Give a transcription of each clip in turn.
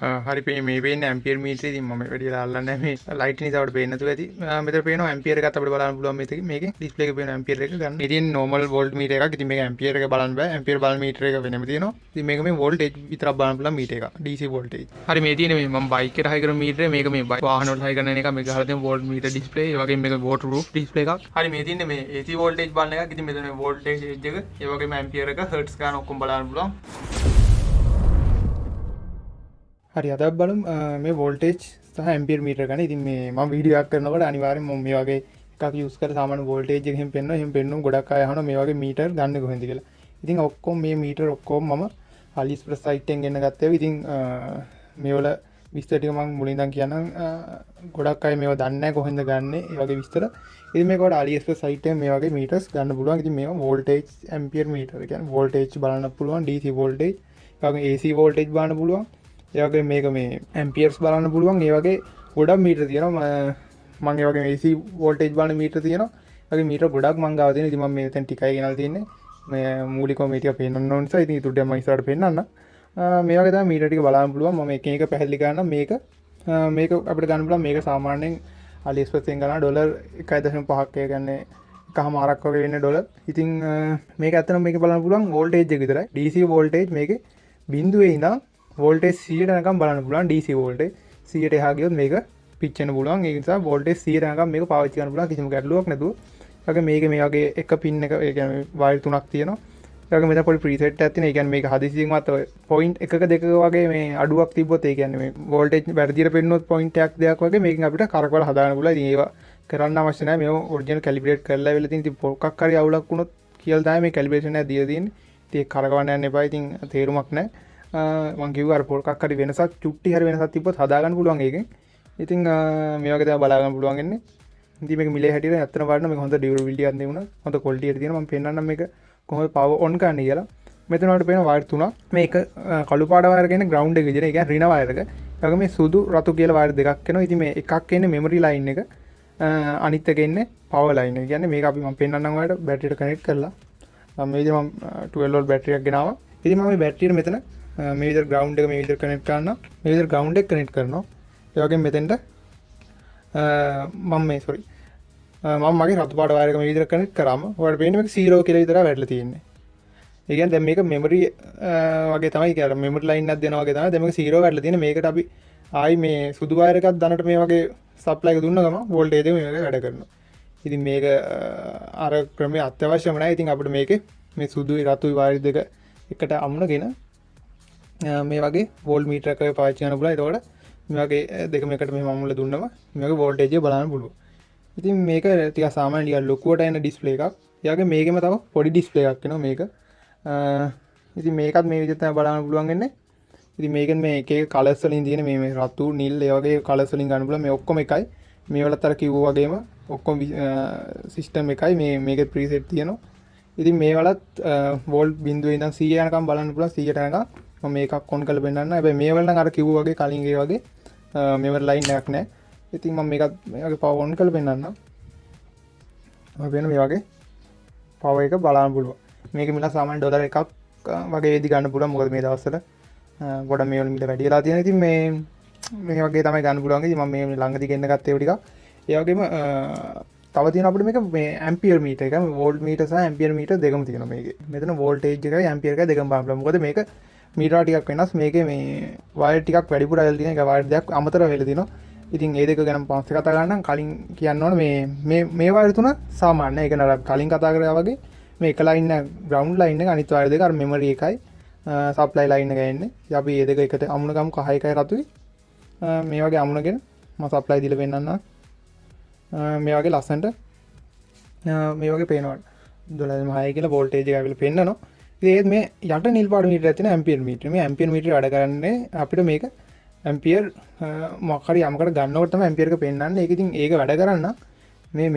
හරි මේ පේන්නේ ඇම්පියර් මීටරේ. ඉතින් මම වැඩි ලාල්ලන්නේ මේ ලයිට් නිසා අපිට පේන්නේ නැතුව ඇති. මෙතන පේනවා ඇම්පියර් එකත් අපිට බලන්න පුළුවන් මේකේ ඩිස්ප්ලේ එකේ පේන ඇම්පියර් එක ගන්න. ඉතින් normal volt meter එකක්. ඉතින් මේක ඇම්පියර් එක බලන්න බෑ. ඇම්පියර් බල් මීටර එක වෙනම තියෙනවා. ඉතින් මේක මේ voltage විතරක් බලන්න පුළුවන් මීටර එක. DC voltage. හරි මේ තියෙන්නේ මේ මම බයික් එකට හයි කරන මීටරේ. මේක මේ වාහන වල හයි කරන එක. මේක ගහලා තියෙන volt meter display. ඒ වගේම මේක waterproof display එකක්. හරි මේ තියෙන්නේ මේ AC voltage බලන එකක්. ඉතින් මෙතන මේ voltage එක. ඒ වගේම ඇම්පියර් එක hertz ගන්න ඔක්කොම බලන්න පුළුවන්. හරි අද බලමු මේ වෝල්ටේජ් සහ ඇම්පියර් මීටර ගන්න. ඉතින් මේ මම වීඩියෝ එකක් කරනකොට අනිවාර්යෙන්ම මම මේ වගේ එකක් යූස් කරලා සාමාන්‍ය වෝල්ටේජ් එක එහෙම පෙන්වනවා. එහෙම පෙන්වුම් ගොඩක් අය අහනවා මේ වගේ මීටර් ගන්න කොහෙන්ද කියලා. ඉතින් ඔක්කොම මේ මීටර් ඔක්කොම මම AliExpress site එකෙන් ගෙන්න ගත්තා. ඉතින් මේවල විස්තර ටික මම මුලින් ඉඳන් කියන්නම්. ගොඩක් අය මේවා දන්නේ නැහැ කොහෙන්ද ගන්නෙ ඒ වගේ විස්තර. ඉතින් මේකට AliExpress site එකෙන් මේ වගේ මීටර්ස් ගන්න පුළුවන්. ඉතින් මේවා වෝල්ටේජ් ඇම්පියර් මීටර්. ඒ කියන්නේ වෝල්ටේජ් බලන්න පුළුවන්. DC වෝල්ටේජ්, ඒ වගේ AC වෝල්ටේජ් බලන්න පුළුවන්. ඒ වගේ මේක මේ ඇම්පියර්ස් බලන්න පුළුවන්. ඒ වගේ ගොඩක් මීටර තියෙනවා. මම ඒ වගේ AC වෝල්ටේජ් බලන මීටර තියෙනවා. ඒ වගේ මීටර ගොඩක් මම ගාව තියෙනවා. ඉතින් මම මේ දැන් ටිකයි ගෙනල්ලා තියෙන්නේ. මේ මූලිකව මේ ටික පේන්නන්න ඕන නිසා ඉතින් ඊට මම ඉස්සරහට පෙන්නන්න. මේ වගේ තමයි මීටර ටික බලන්න පුළුවන්. මම එක එක පැහැදිලි කරනවා. මේක අපිට ගන්න පුළුවන්. මේක සාමාන්‍යයෙන් AliExpress එකෙන් ගන්න ඩොලර් 1.5ක් ඒ කියන්නේ එකමාරක් වගේ වෙන්නේ ඩොලර්. ඉතින් මේක ඇත්තටම මේක බලන්න පුළුවන් වෝල්ටේජ් එක විතරයි. DC වෝල්ටේජ් මේකේ බිඳුවේ ඉඳන් වෝල්ටේජ් 100ට යනකම් බලන්න පුළුවන්. DC වෝල්ටේජ් 100ට එහා ගියොත් මේක පිච්චෙන්න පුළුවන්. ඒ නිසා වෝල්ටේජ් 100ට යනකම් මේක පාවිච්චි කරන්න පුළුවන් කිසිම ගැටලුවක් නැතුව. ඒ වගේ මේක මේ වගේ එක පින් එක ඒ කියන්නේ වයර් තුනක් තියෙනවා. ඒ වගේ මෙතන පොඩි ප්‍රීසෙට් එකක් තියෙනවා. ඒ කියන්නේ මේක හදිසියෙන්වත් පොයින්ට් එකක දෙකක වගේ මේ අඩුවක් තිබ්බොත් ඒ කියන්නේ මේ වෝල්ටේජ් වැරදියට පෙන්නුවොත් පොයින්ට් එකක් දෙයක් වගේ මේකෙන් අපිට කරකවලා හදාගන්න පුළුවන්. ඉතින් ඒවා කරන්න අවශ්‍ය නැහැ. මේව ඔරිජිනල් කැලිබ්‍රේට් කරලා වෙලා තියෙන. ඉතින් පොක්කක් හරි අවුලක් වුණොත් කියලා තමයි මේ කැලිබ්‍රේෂන් එක දීලා තියෙන්නේ. ඉතින් ඒක කරකවන්න යන්න එපා. ඉතින් තේරුමක් නැහැ. මං කිව්වා අර පොල්කක් හරි වෙනසක් චුට්ටි හරි වෙනසක් තිබ්බොත් හදාගන්න පුළුවන් ඒකෙන්. ඉතින් මේ වගේ තමයි බලා ගන්න පුළුවන් ඉන්නේ. ඉතින් මේක මිලේ හැටියට ඇත්තටම වඩන මේක හොඳ ඩියුරබිලිටි එකක් දෙමුණා. හොඳ ක්වොලිටි එකක් තියෙනවා. මම පෙන්නන්නම් මේක කොහොමද පවර් ඔන් කරන්නේ කියලා. මෙතන වලට පේන වයර් තුනක්. මේක කළු පාට වයර් කියන්නේ ග්‍රවුන්ඩ් එක විදිහට. ඒ කියන්නේ ඍණ වයර් එක. ඒ වගේ මේ සුදු රතු කියලා වයර් දෙකක් එනවා. ඉතින් මේ එකක් එන්නේ මෙමරි ලයින් එක. අනිත් එක එන්නේ පවර් ලයින් එක. කියන්නේ මේක අපි මම පෙන්නන්නම් ඔයාලට බැටරියට කනෙක්ට් කරලා. මේ විදිහට මම 12 වෝල්ට් බැටරි එකක් ගෙනාවා. ඉතින් මම මේ බැටරියට මෙතන මේ විදිහට ග්‍රවුන්ඩ් එක මේ විදිහට කනෙක්ට් කරනවා. මේ විදිහට ග්‍රවුන්ඩ් එක කනෙක්ට් කරනවා. ඒ වගේම මෙතෙන්ට මම මගේ රතු පාට වයර් එක මේ විදිහට කනෙක්ට් කරාම ඔයාලට පේන්නේ මේක 0 කියලා විතරයි වැටලා තියෙන්නේ. ඒ කියන්නේ දැන් මේක මෙමරි වගේ තමයි කියලා මෙමරි ලයින් එකක් දෙනවා වගේ තමයි. දැන් මේක 0 වැටලා තියෙන්නේ. මේකට අපි ආයි මේ සුදු වයර් එකක් දනට මේ වගේ සප්ලයි එක දුන්න ගමන් වෝල්ටේජ් එක මේ වගේ වැඩ කරනවා. ඉතින් මේක අර ක්‍රමයේ අත්‍යවශ්‍යම නැහැ. ඉතින් අපිට මේකේ මේ සුදුයි රතුයි වයර් දෙක එකට අමුණගෙන මේ වගේ වෝල්ට් මීටර් එකක පාවිච්චි කරන්න පුළුවන්. ඒතකොට මේ වගේ දෙකම එකට මෙහෙම අමුණලා දුන්නම මේ වගේ වෝල්ටේජ් එක බලන්න පුළුවන්. ඉතින් මේක ටිකක් සාමාන්‍ය ටිකක් ලොකුවට එන ඩිස්ප්ලේ එකක්. ඒ වගේ මේකෙම තව පොඩි ඩිස්ප්ලේ එකක් එනවා මේක. ඉතින් මේකත් මේ විදිහට තමයි බලන්න පුළුවන් වෙන්නේ. ඉතින් මේකෙන් මේ එක එක කලර්ස් වලින් තියෙන මේ රතු නිල් ඒ වගේ කලර්ස් වලින් ගන්න පුළුවන්. මේ ඔක්කොම එකයි. මේ වලත් අර කිව්වා වගේම ඔක්කොම සිස්ටම් එකයි. මේකේ ප්‍රීසෙට් තියෙනවා. ඉතින් මේ වලත් වෝල්ට් බිඳුවේ ඉඳන් 100 යනකම් බලන්න පුළුවන්. 100ට යනකම් මම මේකක් ඔන් කරලා පෙන්නන්න. හැබැයි මේ වල නම් අර කිව්වා වගේ කලින් ඒ වගේ මේවල ලයින් එකක් නැහැ. ඉතින් මම මේකත් මේ වගේ පවර් ඔන් කරලා පෙන්නන්නම්. ඔය වෙන මේ වගේ පවර් එක බලන්න පුළුවන්. මේක මිල සාමාන්‍ය ඩොලර් එකක් වගේ වෙදි ගන්න පුළුවන්. මොකද මේ දවස්වල ගොඩ මේ වල මිල වැඩි වෙලා තියෙනවා. ඉතින් මේ වගේ තමයි ගන්න පුළුවන්. ඉතින් මම මේ ළඟදී ගෙන්න ගත්තේ ඒ ටික. ඒ වගේම තව තියෙනවා අපිට මේක මේ ඇම්පියර් මීටර් එක. වෝල්ට් මීටර් සහ ඇම්පියර් මීටර් දෙකම තියෙනවා මේකේ. මෙතන වෝල්ටේජ් එකයි ඇම්පියර් එකයි දෙකම බලන්න පුළුවන්. මොකද මේක මීටර ටිකක් වෙනස්. මේකේ මේ වයර් ටිකක් වැඩිපුර ඇවිල්ලා තියෙන එක වයර් දෙකක් අමතර වෙලා තියෙනවා. ඉතින් ඒ දෙක ගැන පස්සේ කතා කරන්න කලින් කියන්න ඕනේ මේ වයර් තුන සාමාන්‍ය. ඒක නර කලින් කතා කරා වගේ මේ එක ලයින් එක ග්‍රවුන්ඩ් ලයින් එක අනිත් වයර් දෙක අර මෙමරි එකයි සප්ලයි ලයින් එක එන්නේ. ඉතින් අපි මේ දෙක එකට අමුණ ගමු. කහ එකයි රතුයි. මේ වගේ අමුණගෙන මම සප්ලයි දීලා පෙන්නන්නම්. මේ වගේ ලස්සනට මේ වගේ පේනවා 12.6 කියලා වෝල්ටේජ් එක ඇවිල්ලා පෙන්නනවා. ඉතින් මේ යට නිල් පාට මීටරයක් තියෙන ඇම්පියර් මීටර. මේ ඇම්පියර් මීටර වැඩ කරන්නේ අපිට මේක ඇම්පියර් මොකක් හරි යමකට ගන්නකොට තමයි ඇම්පියර් එක පෙන්වන්නේ. ඒක ඉතින් ඒක වැඩ කරන්න මේ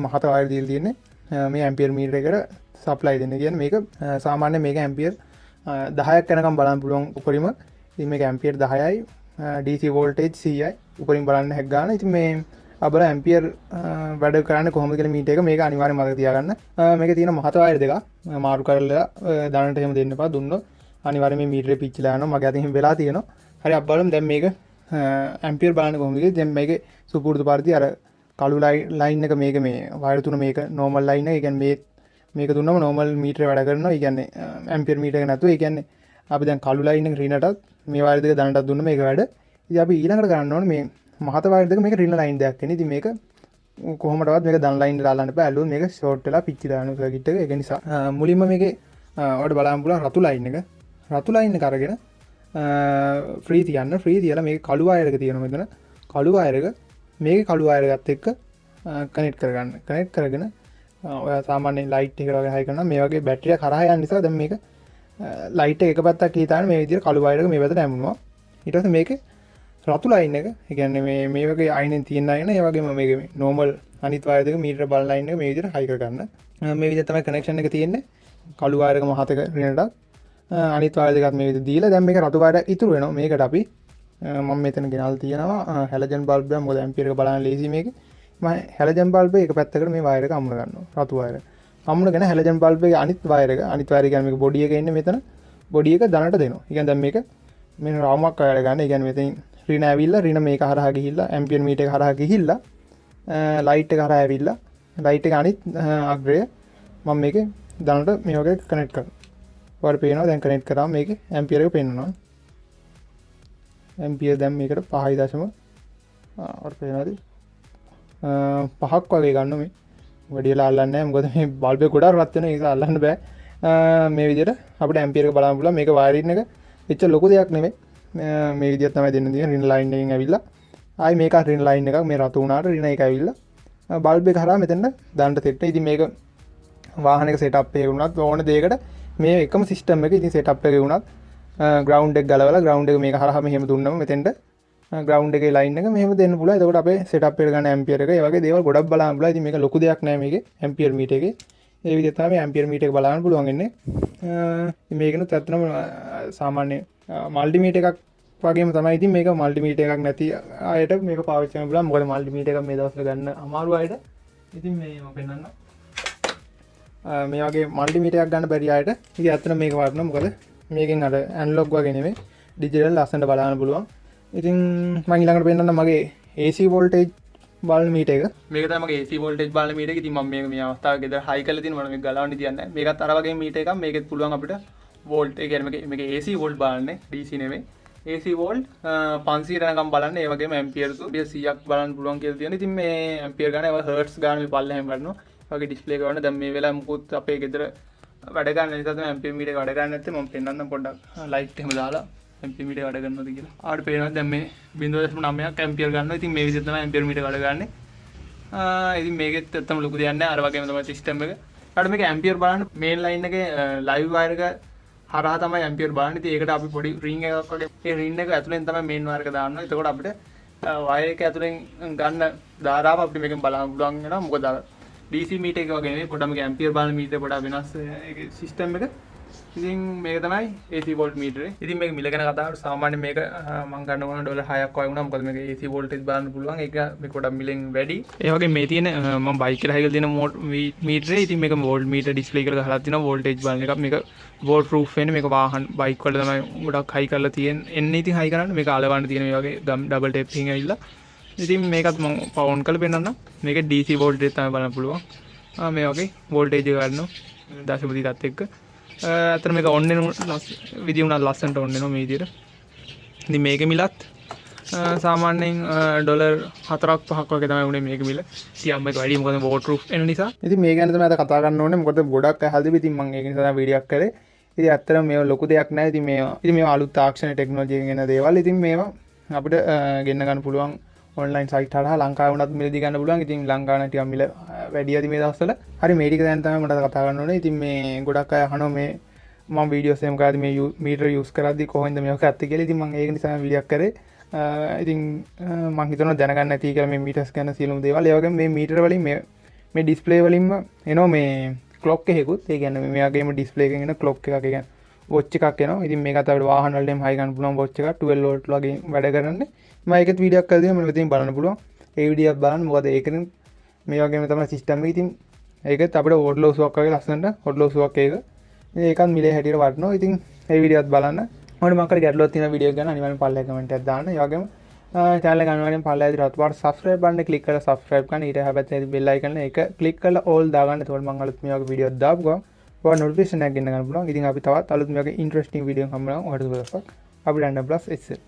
මහත වයර් දීලා තියෙන්නේ මේ ඇම්පියර් මීටර එකට සප්ලයි දෙන්න. කියන්නේ මේක සාමාන්‍ය මේක ඇම්පියර් 10ක් යනකම් බලන්න පුළුවන් උපරිම. ඉතින් මේක ඇම්පියර් 10යි DC වෝල්ටේජ් 100යි උපරිම බලන්න හැක් ගන්න. ඉතින් මේ අපල ඇම්පියර් වැඩ කරන්න කොහොමද කියලා මීටර එක මේක අනිවාර්යයෙන් මතක තියාගන්න. මේකේ තියෙන මහත වයර් දෙක මාරු කරලා දාන්නට එහෙම දෙන්න එපා. දුන්නොත් අනිවාර්යයෙන් මේ මීටරේ පිච්චිලා යනවා. මගේ අතින් එහෙම වෙලා තියෙනවා. හරි අපි බලමු දැන් මේක ඇම්පියර් බලන්න කොහොමද කියලා. දැන් මේකේ සුපුරුදු පරිදි අර කළු ලයින් එක මේක මේ වයර් තුන මේක නෝමල් ලයින් එක. ඒ කියන්නේ මේක දුන්නම නෝමල් මීටරේ වැඩ කරනවා. ඒ කියන්නේ ඇම්පියර් මීටර එක නැතුව. ඒ කියන්නේ අපි දැන් කළු ලයින් එක රිනටත් මේ වයර් දෙක දනටත් දුන්න මේක වැඩ. ඉතින් අපි ඊළඟට කරන්න ඕනේ මේ මහත වයර් දෙක මේක රින ලයින් දෙයක් වෙන. ඉතින් මේක කොහොමදවත් මේක දන ලයින් දාලා දාන්න බෑ. ඇලුවොත් මේක ෂෝට් වෙලා පිච්චි දාන සර්කිට් එක. ඒක නිසා මුලින්ම මේකේ ඔයාලට බලන්න පුළුවන් රතු ලයින් එක. රතු ලයින් එක අරගෙන ෆ්‍රී තියන්න. ෆ්‍රී තියලා මේක කළු වයර් එක තියෙනවා මෙතන. කළු වයර් එක මේකේ කළු වයර් එකත් එක්ක කනෙක්ට් කරගන්න. කනෙක්ට් කරගෙන ඔයා සාමාන්‍යයෙන් ලයිට් එකට වගේ හයි කරනවා. මේ වගේ බැටරියක් හරහා යන නිසා දැන් මේක ලයිට් එක පැත්තක් හිතාන මේ විදිහට කළු වයර් එක මේ පැත්තට ඇමුණා. ඊට පස්සේ මේකේ රතු ලයින් එක, ඒ කියන්නේ මේ වගේ අයිනෙන් තියෙන අයින, ඒ වගේම මේකේ මේ නෝමල් අනිත් වයර් දෙක මීටර බල ලයින් එක මේ විදිහට හයි කරගන්න. මේ විදිහට තමයි කනෙක්ෂන් එක තියෙන්නේ. කළු වයර් එක මහතක රිනටත් අනිත් වයර් දෙකත් මේ විදිහට දීලා දැන් මේක රතු වයර් ඉතුරු වෙනවා. මේකට අපි මම මෙතන ගෙනල්ලා තියෙනවා හැලජන් බල්බ් එක. මොකද ඇම්පියර් එක බලන්න ලේසි මේක. මම හැලජන් බල්බ් එක පැත්තකට මේ වයර් එක අමුණ ගන්නවා. රතු වයර්. අමුණගෙන හැලජන් බල්බ් එකේ අනිත් වයර් එක කියන්නේ මේක බොඩි එකේ ඉන්නේ මෙතන. බොඩි එක දනට දෙනවා. ඒ කියන්නේ දැන් මේක මෙන්න රවුමක් වයර් ගන්න. ඒ කියන්නේ මෙතනින් රින ඇවිල්ලා රින මේක හරහා ගිහිල්ලා ඇම්පියර් මීටර එක හරහා ගිහිල්ලා ලයිට් එක හරහා ඇවිල්ලා ලයිට් එක අනිත් අග්‍රය මම මේකේ දනට මේ වගේ කනෙක්ට් කරනවා. ඔයාලට පේනවා දැන් කනෙක්ට් කරාම මේකේ ඇම්පියර් එක පෙන්වනවා. ඇම්පියර් දැන් මේකට 5.0 ඔයාලට පේනවාද? 5ක් වගේ ගන්න මේ. වැඩිලා අල්ලන්නේ නැහැ. මොකද මේ බල්බ් එක ගොඩාක් රත් වෙන නිසා අල්ලන්න බෑ. මේ විදිහට අපිට ඇම්පියර් එක බලන්න පුළුවන්. මේක වයරින් එක එච්චර ලොකු දෙයක් නෙමෙයි. මේ විදිහට තමයි දෙන්න තියෙන්නේ. රින් ලයින් එකෙන් ඇවිල්ලා ආයි මේක රින් ලයින් එකක් මේ රතු උනාට රින එක ඇවිල්ලා බල්බ් එක හරහා මෙතන දාන්න තෙට්ට. ඉතින් මේක වාහනයක සෙටප් එකක වුණත් ඕන දෙයකට මේ එකම සිස්ටම් එක. ඉතින් සෙටප් එකේ වුණත් ග්‍රවුන්ඩ් එක ගලවලා ග්‍රවුන්ඩ් එක මේක හරහා මෙහෙම දුන්නම මෙතෙන්ට ග්‍රවුන්ඩ් එකේ ලයින් එක මෙහෙම දෙන්න පුළුවන්. එතකොට අපේ සෙටප් එකට ගන්න ඇම්පියර් එක ඒ වගේ දේවල් ගොඩක් බලන්න පුළුවන්. ඉතින් මේක ලොකු දෙයක් නෑ මේකේ ඇම්පියර් මීටර් එකේ. ඒ විදිහට තමයි ඇම්පියර් මීටර් එක බලන්න පුළුවන් ඉන්නේ. මේකනොත් ඇත්තටම සාමාන්‍ය මල්ටිමීටර් එකක් වගේම තමයි. ඉතින් මේක මල්ටිමීටර් එකක් නැති අයට මේක පාවිච්චි කරන්න පුළුවන්. මොකද මල්ටිමීටර් එකක් මේ දවස්වල ගන්න අමාරු අයට. ඉතින් මේ මම පෙන්නන්නම්. මේ වගේ මල්ටිමීටර් එකක් ගන්න බැරි අයට ඉතින් ඇත්තටම මේක වටිනවා. මොකද මේකෙන් අර ඇනලොග් වගේ නෙමෙයි ඩිජිටල් ලස්සනට බලන්න පුළුවන්. ඉතින් මම ඊළඟට පෙන්නන්නම් මගේ AC වෝල්ටේජ් බලන මීටර් එක. මේක තමයි මගේ AC වෝල්ටේජ් බලන මීටර් එක. ඉතින් මම මේක මේ අවස්ථාවේ ගෙදර හයි කරලා තියෙනවා. මම මේක ගලවන්න තියන්නේ නැහැ. මේකත් අර වගේ මීටර් එකක්. මේකෙත් පුළුවන් අපිට වෝල්ට් ඒ කියන්නේ මේක AC වෝල්ට් බලන්නේ DC නෙමෙයි. AC වෝල්ට් 500 යනකම් බලන්න. ඒ වගේම ඇම්පියර් 100ක් බලන්න පුළුවන් කියලා තියෙනවා. ඉතින් මේ ඇම්පියර් ගන්න ඒවා හර්ට්ස් ගන්න මේ පල්ලෙහෙම ගන්නවා. ඒ වගේ ඩිස්ප්ලේ කරන දැන් මේ වෙලාවේ මුකුත් අපේ ගෙදර වැඩ ගන්න නිසා තමයි ඇම්පියර් මීටර් එක වැඩ ගන්න නැත්තේ. මම පෙන්නන්නම් පොඩ්ඩක් ලයිට් එහෙම දාලා ඇම්පියර් මීටර් වැඩ කරනවද කියලා. ආවට පේනවා දැන් මේ 0.9ක් ඇම්පියර් ගන්නවා. ඉතින් මේ විදිහට තමයි ඇම්පියර් මීටර් වැඩ ගන්නෙ. ඉතින් මේකෙත් ඇත්තම ලොකු දෙයක් නැහැ. අර වගේම තමයි සිස්ටම් එක. ඊට මේක ඇම්පියර් බලන්න මේන් ලයින් එකේ ලයිව් වයර් එක හරහා තමයි ඇම්පියර් බලන්නේ. ඉතින් ඒකට අපි පොඩි රින් එකක් වගේ ඒ රින් එක ඇතුලෙන් තමයි මේන් වයර් එක දාන්න. එතකොට අපිට වයර් එක ඇතුලෙන් ගන්න ධාරාව අපිට මේකෙන් බලන්න පුළුවන් වෙනවා. මොකද DC මීටර් එක වගේ නෙවෙයි. පොඩ්ඩක් මේක ඇම්පියර් බලන මීටර් පොඩ්ඩක් වෙනස් ඒකේ සිස්ටම් එක. ඉතින් මේක තමයි AC වෝල්ට් මීටරේ. ඉතින් මේක මිල ගැන කතා කරලා සාමාන්‍යයෙන් මේක මම ගන්න ඕන ඩොලර් 6ක් වගේ වුණා. මොකද මේක AC වෝල්ටේජ් බලන්න පුළුවන්. ඒක මේක පොඩ්ඩක් මිලෙන් වැඩි. ඒ වගේ මේ තියෙන මම බයික් එකට හයි කරලා තියෙන මීටරේ ඉතින් මේක වෝල්ට් මීටර් ඩිස්ප්ලේ කරලා ගහලා තියෙනවා. වෝල්ටේජ් බලන එකක්. මේක වෝල්ට් ප්‍රූෆ් වෙන්නේ. මේක වාහන බයික් වල තමයි ගොඩක් හයි කරලා එන්නේ. ඉතින් හයි කරන්න මේක අලවන්න තියෙන මේ වගේ ඩබල් ටේපින් ඇවිල්ලා. ඉතින් මේකත් මම පවුන් කරලා පෙන්නන්නම්. මේක DC වෝල්ටේජ් තමයි බලන්න පුළුවන්. මේ වගේ වෝල්ටේජ් එක ගන්නවා. දශම දිගත් එක්ක. අතන මේක ඔන් වෙන විදිය උනා ලස්සනට ඔන් වෙනවා මේ විදියට. ඉතින් මේකේ මිලත් සාමාන්‍යයෙන් ඩොලර් 4ක් 5ක් වගේ තමයි උනේ මේකේ මිල. ඉතින් මේක වැඩි මොකද වෝටර් ප්‍රූෆ් වෙන නිසා. ඉතින් මේ ගැන තමයි අද කතා කරන්න ඕනේ. මොකද ගොඩක් අහලා තිබි. ඉතින් මම ඒක නිසා තමයි වීඩියෝ එකක් කරේ. ඉතින් ඇත්තටම මේව ලොකු දෙයක් නෑ. ඉතින් මේවා අලුත් තාක්ෂණ ටෙක්නොලොජි එකෙන් එන දේවල්. ඉතින් මේවා අපිට ගෙන්න ගන්න පුළුවන් ඔන්ලයින් සයිට් හරහා ලංකාවේ වුණත් මිලදී ගන්න පුළුවන්. ඉතින් ලංකාවේ ටිකක් මිල වැඩි ඇති මේ දවස්වල. හරි මේ ටික දැන් තමයි මට කතා කරන්න ඕනේ. ඉතින් මේ ගොඩක් අය අහනවා මේ මම වීඩියෝස් එහෙම කරද්දි මේ මීටර් යූස් කරද්දි කොහොමද මේක ඇත්තේ කියලා. ඉතින් මම ඒක නිසා වීඩියෝ එකක් කරේ. ඉතින් මම හිතනවා දැනගන්න ඇති කියලා මේ මීටර්ස් ගැන සියලුම දේවල්. ඒ වගේම මේ මීටර වලින් මේ ඩිස්ප්ලේ වලින්ම එනවා මේ ක්ලොක් එකකුත්. ඒ කියන්නේ මේ වගේම ඩිස්ප්ලේ එකකින් එන ක්ලොක් එකක්. ඒ කියන්නේ වොච් එකක් එනවා. ඉතින් මේකත් අපිට වාහන වලට හයි ගන්න පුළුවන් වොච් එකක් 12 වෝල්ට් වගේ වැඩ කරන්නේ. මම ඒකත් වීඩියෝ එකක් කරලා දෙනවා. මම ඉතින් බලන්න පුළුවන්. ඒ වීඩියෝ එක බලන්න. මොකද ඒකෙන් මේ වගේම තමයි සිස්ටම් එක. ඉතින් ඒකත් අපිට හොඩ්ලෝසුවක් වගේ ලස්සනට හොඩ්ලෝසුවක් ඒක. ඒකත් මිලේ හැටියට වටනවා. ඉතින් ඒ වීඩියෝත් බලන්න. ඔන්න මම කර ගැටලුවක් තියෙන වීඩියෝ ගැන අනිවාර්යෙන් පල්ලෙහා කමෙන්ට් එකක් දාන්න. ඒ වගේම channel එක අනිවාර්යෙන් පල්ලෙහා ඉදිරියට රතු පාට subscribe button එක click කරලා subscribe කරන්න. ඊට හැබැයි bell icon එක click කරලා all දාගන්න. එතකොට මම අලුත් මේ වගේ වීඩියෝ දාපු ගමන් ඔයාලා notification එකක් ගෙන්න ගන්න පුළුවන්. ඉතින් අපි තවත් අලුත් මේ වගේ interesting වීඩියෝ එකක් හම්බ වෙනවා. ඔයාලට අපි රැන්ඩම් ප්ලස් එක්සෙල්